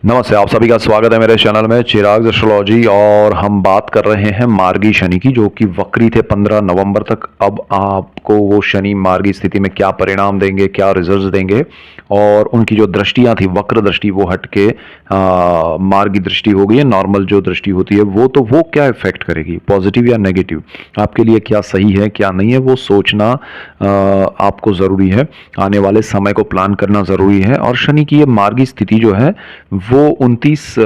नमस्ते, आप सभी का स्वागत है मेरे चैनल में चिराग एस्ट्रोलॉजी। और हम बात कर रहे हैं मार्गी शनि की, जो कि वक्री थे 15 नवंबर तक। अब आपको वो शनि मार्गी स्थिति में क्या परिणाम देंगे, क्या रिजल्ट्स देंगे, और उनकी जो दृष्टियां थी, वक्र दृष्टि वो हट के मार्गी दृष्टि हो गई है, नॉर्मल जो दृष्टि होती है वो क्या इफेक्ट करेगी, पॉजिटिव या नेगेटिव, आपके लिए क्या सही है क्या नहीं है, वो सोचना आपको ज़रूरी है। आने वाले समय को प्लान करना ज़रूरी है। और शनि की ये मार्गी स्थिति जो है वो 29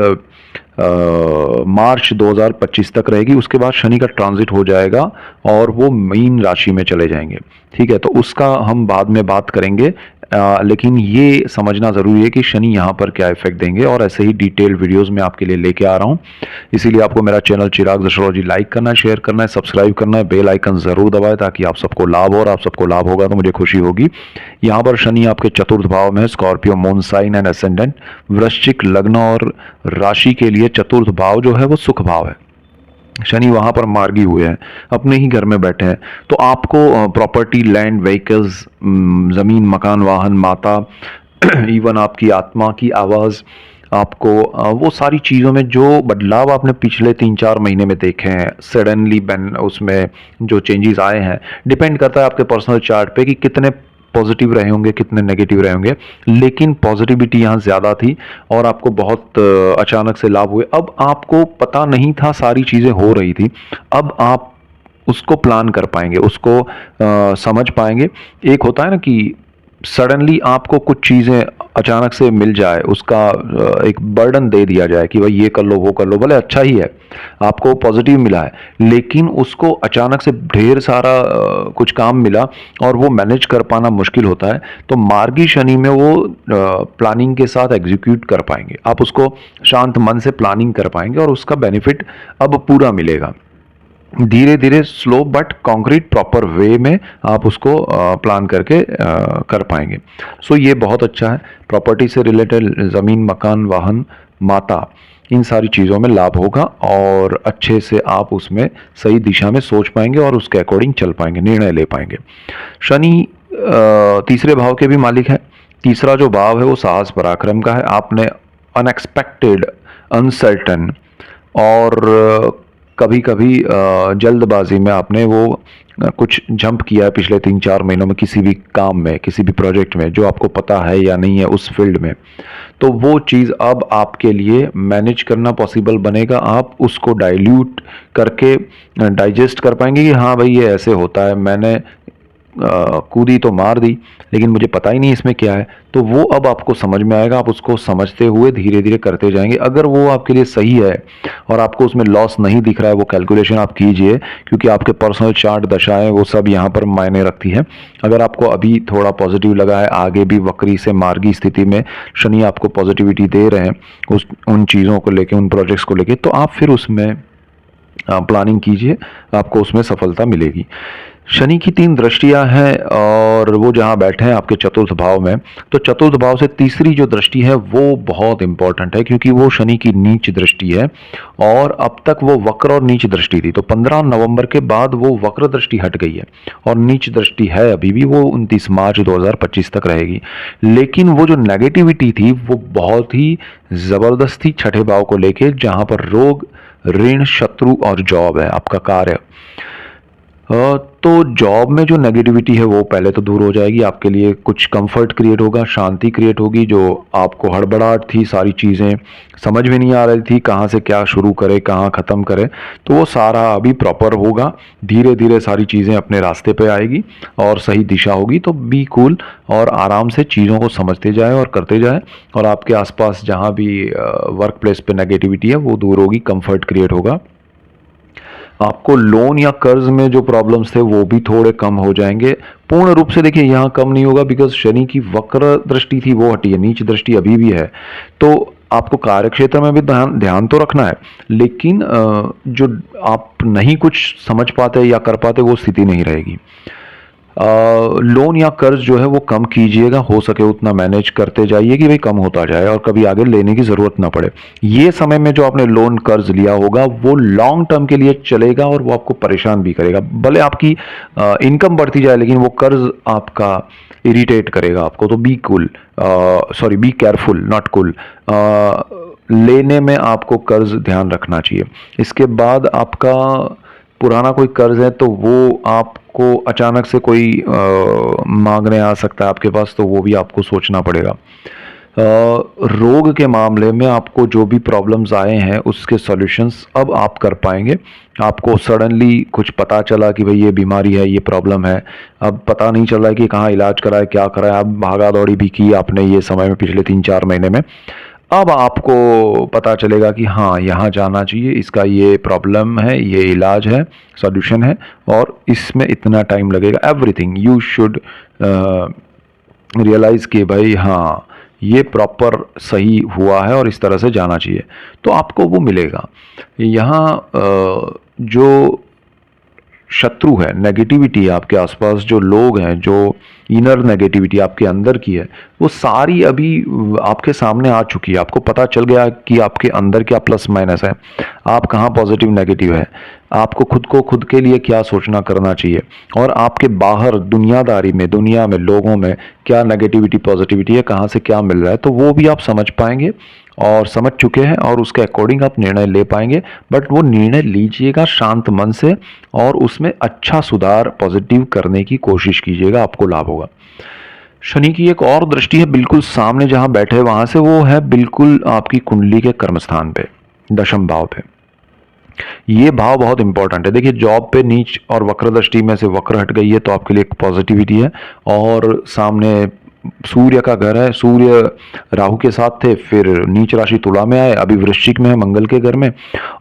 मार्च 2025 तक रहेगी। उसके बाद शनि का ट्रांजिट हो जाएगा और वो मीन राशि में चले जाएंगे। ठीक है, तो उसका हम बाद में बात करेंगे। लेकिन ये समझना ज़रूरी है कि शनि यहाँ पर क्या इफेक्ट देंगे, और ऐसे ही डिटेल्ड वीडियोस में आपके लिए लेके आ रहा हूँ। इसीलिए आपको मेरा चैनल चिराग एस्ट्रोलॉजी लाइक करना है, शेयर करना है, सब्सक्राइब करना है, बेल आइकन ज़रूर दबाएं ताकि आप सबको लाभ हो, और आप सबको लाभ होगा तो मुझे खुशी होगी। यहाँ पर शनि आपके चतुर्थ भाव में है, Scorpio moon sign and ascendant, वृश्चिक लग्न और राशि के लिए चतुर्थ भाव जो है वो सुख भाव है। शनि वहां पर मार्गी हुए हैं, अपने ही घर में बैठे हैं। तो आपको प्रॉपर्टी, लैंड, व्हीकल्स, जमीन, मकान, वाहन, माता, इवन आपकी आत्मा की आवाज, आपको वो सारी चीज़ों में जो बदलाव आपने पिछले 3-4 महीने में देखे हैं, सडनली बैन उसमें जो चेंजेस आए हैं, डिपेंड करता है आपके पर्सनल चार्ट पे कि कितने पॉजिटिव रहे होंगे, कितने नेगेटिव रहे होंगे। लेकिन पॉजिटिविटी यहाँ ज़्यादा थी और आपको बहुत अचानक से लाभ हुए। अब आपको पता नहीं था, सारी चीज़ें हो रही थी, अब आप उसको प्लान कर पाएंगे, उसको समझ पाएंगे। एक होता है ना कि सडनली आपको कुछ चीज़ें अचानक से मिल जाए, उसका एक बर्डन दे दिया जाए कि भाई ये कर लो वो कर लो, भले अच्छा ही है, आपको पॉजिटिव मिला है, लेकिन उसको अचानक से ढेर सारा कुछ काम मिला और वो मैनेज कर पाना मुश्किल होता है। तो मार्गी शनि में वो प्लानिंग के साथ एग्जीक्यूट कर पाएंगे, आप उसको शांत मन से प्लानिंग कर पाएंगे और उसका बेनिफिट अब पूरा मिलेगा। धीरे धीरे, slow but concrete proper way में आप उसको प्लान करके कर पाएंगे। सो ये बहुत अच्छा है। प्रॉपर्टी से रिलेटेड, ज़मीन, मकान, वाहन, माता, इन सारी चीज़ों में लाभ होगा और अच्छे से आप उसमें सही दिशा में सोच पाएंगे और उसके अकॉर्डिंग चल पाएंगे, निर्णय ले पाएंगे। शनि तीसरे भाव के भी मालिक है। तीसरा जो भाव है वो साहस पराक्रम का है। आपने अनएक्सपेक्टेड, अनसर्टन और कभी कभी जल्दबाजी में आपने वो कुछ जंप किया है पिछले 3-4 महीनों में, किसी भी काम में, किसी भी प्रोजेक्ट में, जो आपको पता है या नहीं है उस फील्ड में। तो वो चीज़ अब आपके लिए मैनेज करना पॉसिबल बनेगा। आप उसको डाइल्यूट करके डाइजेस्ट कर पाएंगे कि हाँ भाई ये ऐसे होता है, मैंने कूदी तो मार दी लेकिन मुझे पता ही नहीं इसमें क्या है। तो वो अब आपको समझ में आएगा, आप उसको समझते हुए धीरे धीरे करते जाएंगे। अगर वो आपके लिए सही है और आपको उसमें लॉस नहीं दिख रहा है, वो कैलकुलेशन आप कीजिए, क्योंकि आपके पर्सनल चार्ट, दशाएं, वो सब यहाँ पर मायने रखती है। अगर आपको अभी थोड़ा पॉजिटिव लगा है, आगे भी वक्री से मार्गी स्थिति में शनि आपको पॉजिटिविटी दे रहे हैं उन चीज़ों को लेके, उन प्रोजेक्ट्स को लेके, तो आप फिर उसमें प्लानिंग कीजिए, आपको उसमें सफलता मिलेगी। शनि की 3 दृष्टियां हैं और वो जहां बैठे हैं आपके चतुर्थ भाव में। तो चतुर्थ भाव से तीसरी जो दृष्टि है वो बहुत इंपॉर्टेंट है, क्योंकि वो शनि की नीच दृष्टि है और अब तक वो वक्र और नीच दृष्टि थी। तो 15 नवंबर के बाद वो वक्र दृष्टि हट गई है और नीच दृष्टि है अभी भी, वो 29 मार्च 2025 तक रहेगी। लेकिन वो जो नेगेटिविटी थी वो बहुत ही जबरदस्त थी छठे भाव को लेके, जहां पर रोग, ऋण, शत्रु और जॉब है, आपका कार्य। तो जॉब में जो नेगेटिविटी है वो पहले तो दूर हो जाएगी, आपके लिए कुछ कंफर्ट क्रिएट होगा, शांति क्रिएट होगी। जो आपको हड़बड़ाहट थी, सारी चीज़ें समझ में नहीं आ रही थी, कहाँ से क्या शुरू करे, कहाँ ख़त्म करे, तो वो सारा अभी प्रॉपर होगा। धीरे धीरे सारी चीज़ें अपने रास्ते पे आएगी और सही दिशा होगी। तो बी कूल और आराम से चीज़ों को समझते जाए और करते जाए, और आपके आसपास जहाँ भी वर्क प्लेस पे नेगेटिविटी है वो दूर होगी, कंफर्ट क्रिएट होगा। आपको लोन या कर्ज में जो प्रॉब्लम्स थे वो भी थोड़े कम हो जाएंगे। पूर्ण रूप से देखिए यहाँ कम नहीं होगा, बिकॉज शनि की वक्र दृष्टि थी वो हटी है, नीच दृष्टि अभी भी है। तो आपको कार्य क्षेत्र में भी ध्यान तो रखना है, लेकिन जो आप नहीं कुछ समझ पाते या कर पाते वो स्थिति नहीं रहेगी। लोन या कर्ज जो है वो कम कीजिएगा, हो सके उतना मैनेज करते जाइए कि भाई कम होता जाए और कभी आगे लेने की ज़रूरत ना पड़े। ये समय में जो आपने लोन कर्ज लिया होगा वो लॉन्ग टर्म के लिए चलेगा और वो आपको परेशान भी करेगा। भले आपकी इनकम बढ़ती जाए लेकिन वो कर्ज आपका इरिटेट करेगा आपको। तो be cool, sorry be careful, not cool. लेने में आपको कर्ज ध्यान रखना चाहिए। इसके बाद आपका पुराना कोई कर्ज है तो वो आपको अचानक से कोई मांगने आ सकता है आपके पास, तो वो भी आपको सोचना पड़ेगा। रोग के मामले में आपको जो भी प्रॉब्लम्स आए हैं उसके सॉल्यूशंस अब आप कर पाएंगे। आपको सडनली कुछ पता चला कि भाई ये बीमारी है, ये प्रॉब्लम है, अब पता नहीं चल रहा है कि कहाँ इलाज कराए, क्या कराए। अब भागा दौड़ी भी की आपने ये समय में, पिछले 3-4 महीने में। अब आपको पता चलेगा कि हाँ यहाँ जाना चाहिए, इसका ये प्रॉब्लम है, ये इलाज है, सॉल्यूशन है और इसमें इतना टाइम लगेगा। एवरीथिंग यू शुड रियलाइज़ कि भाई हाँ ये प्रॉपर सही हुआ है और इस तरह से जाना चाहिए, तो आपको वो मिलेगा। यहाँ जो शत्रु है, नेगेटिविटी है आपके आसपास, जो लोग हैं, जो इनर नेगेटिविटी आपके अंदर की है, वो सारी अभी आपके सामने आ चुकी है। आपको पता चल गया कि आपके अंदर क्या प्लस माइनस है, आप कहाँ पॉजिटिव नेगेटिव है, आपको खुद को खुद के लिए क्या सोचना करना चाहिए और आपके बाहर दुनियादारी में, दुनिया में, लोगों में क्या नेगेटिविटी पॉजिटिविटी है, कहाँ से क्या मिल रहा है, तो वो भी आप समझ पाएंगे और समझ चुके हैं और उसके अकॉर्डिंग आप निर्णय ले पाएंगे। बट वो निर्णय लीजिएगा शांत मन से और उसमें अच्छा सुधार पॉजिटिव करने की कोशिश कीजिएगा, आपको लाभ होगा। शनि की एक और दृष्टि है बिल्कुल सामने जहां बैठे वहां से, वो है बिल्कुल आपकी कुंडली के कर्मस्थान पे, दशम भाव पे। ये भाव बहुत इंपॉर्टेंट है। देखिए जॉब पे नीच और वक्र दृष्टि में से वक्र हट गई है तो आपके लिए एक पॉजिटिविटी है। और सामने सूर्य का घर है, सूर्य राहु के साथ थे, फिर नीच राशि तुला में आए, अभी वृश्चिक में है मंगल के घर में।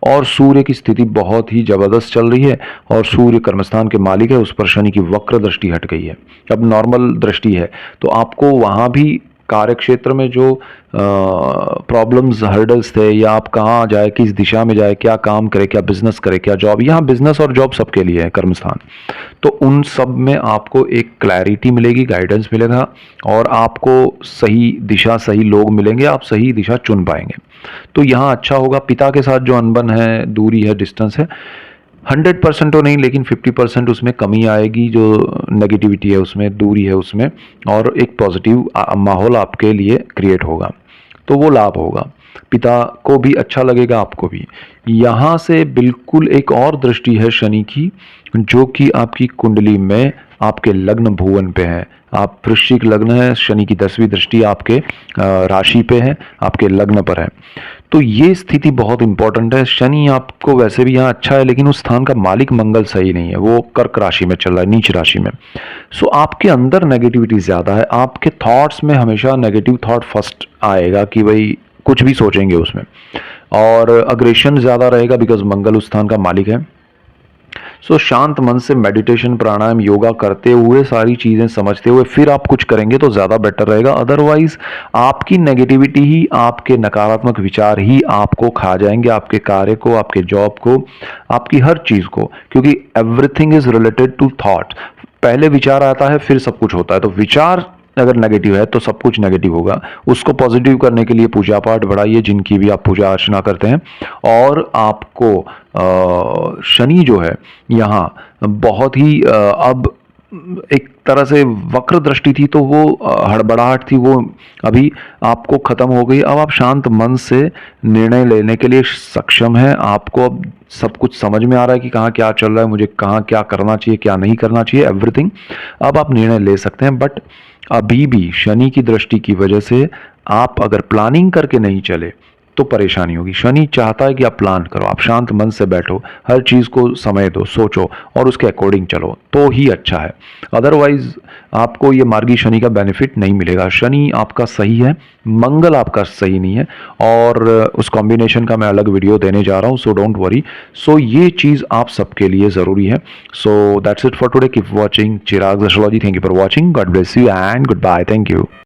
और सूर्य की स्थिति बहुत ही जबरदस्त चल रही है और सूर्य कर्मस्थान के मालिक है, उस पर शनि की वक्र दृष्टि हट गई है, अब नॉर्मल दृष्टि है। तो आपको वहां भी कार्य क्षेत्र में जो प्रॉब्लम्स, हर्डल्स थे, या आप कहाँ जाए, किस दिशा में जाए, क्या काम करे, क्या बिजनेस करे, क्या जॉब, यहाँ बिजनेस और जॉब सबके लिए है कर्मस्थान, तो उन सब में आपको एक क्लैरिटी मिलेगी, गाइडेंस मिलेगा और आपको सही दिशा, सही लोग मिलेंगे, आप सही दिशा चुन पाएंगे। तो यहाँ अच्छा होगा। पिता के साथ जो अनबन है, दूरी है, डिस्टेंस है, 100% तो नहीं लेकिन 50% उसमें कमी आएगी। जो नेगेटिविटी है उसमें, दूरी है उसमें, और एक पॉजिटिव माहौल आपके लिए क्रिएट होगा, तो वो लाभ होगा। पिता को भी अच्छा लगेगा, आपको भी। यहाँ से बिल्कुल एक और दृष्टि है शनि की, जो कि आपकी कुंडली में आपके लग्न भुवन पे है। आप वृश्चिक लग्न है, शनि की 10वीं दृष्टि आपके राशि पे है, आपके लग्न पर है। तो ये स्थिति बहुत इंपॉर्टेंट है। शनि आपको वैसे भी यहाँ अच्छा है लेकिन उस स्थान का मालिक मंगल सही नहीं है, वो कर्क राशि में चल रहा है, नीच राशि में। सो आपके अंदर नेगेटिविटी ज्यादा है, आपके थॉट्स में हमेशा नेगेटिव थॉट फर्स्ट आएगा कि भाई कुछ भी सोचेंगे उसमें, और अग्रेशन ज्यादा रहेगा बिकॉज मंगल उस स्थान का मालिक है। सो शांत मन से मेडिटेशन, प्राणायाम, योगा करते हुए, सारी चीजें समझते हुए फिर आप कुछ करेंगे तो ज्यादा बेटर रहेगा। अदरवाइज आपकी नेगेटिविटी ही, आपके नकारात्मक विचार ही आपको खा जाएंगे, आपके कार्य को, आपके जॉब को, आपकी हर चीज को, क्योंकि everything is related to thought. पहले विचार आता है फिर सब कुछ होता है, तो विचार अगर नेगेटिव है तो सब कुछ नेगेटिव होगा। उसको पॉजिटिव करने के लिए पूजा पाठ बढ़ाइए, जिनकी भी आप पूजा अर्चना करते हैं। और आपको शनि जो है यहाँ बहुत ही अब एक तरह से वक्र दृष्टि थी तो वो हड़बड़ाहट थी, वो अभी आपको खत्म हो गई। अब आप शांत मन से निर्णय लेने के लिए सक्षम हैं। आपको अब सब कुछ समझ में आ रहा है कि कहाँ क्या चल रहा है, मुझे कहाँ क्या करना चाहिए, क्या नहीं करना चाहिए, एवरीथिंग। अब आप निर्णय ले सकते हैं। बट अभी भी शनि की दृष्टि की वजह से आप अगर प्लानिंग करके नहीं चले तो परेशानी होगी। शनि चाहता है कि आप प्लान करो, आप शांत मन से बैठो, हर चीज को समय दो, सोचो और उसके अकॉर्डिंग चलो, तो ही अच्छा है। अदरवाइज आपको ये मार्गी शनि का बेनिफिट नहीं मिलेगा। शनि आपका सही है, मंगल आपका सही नहीं है, और उस कॉम्बिनेशन का मैं अलग वीडियो देने जा रहा हूँ, सो डोंट वरी। सो ये चीज आप सबके लिए जरूरी है। So that's it for today. Keep watching Chirag astrology. Thank you for watching. God bless you and goodbye. Thank you.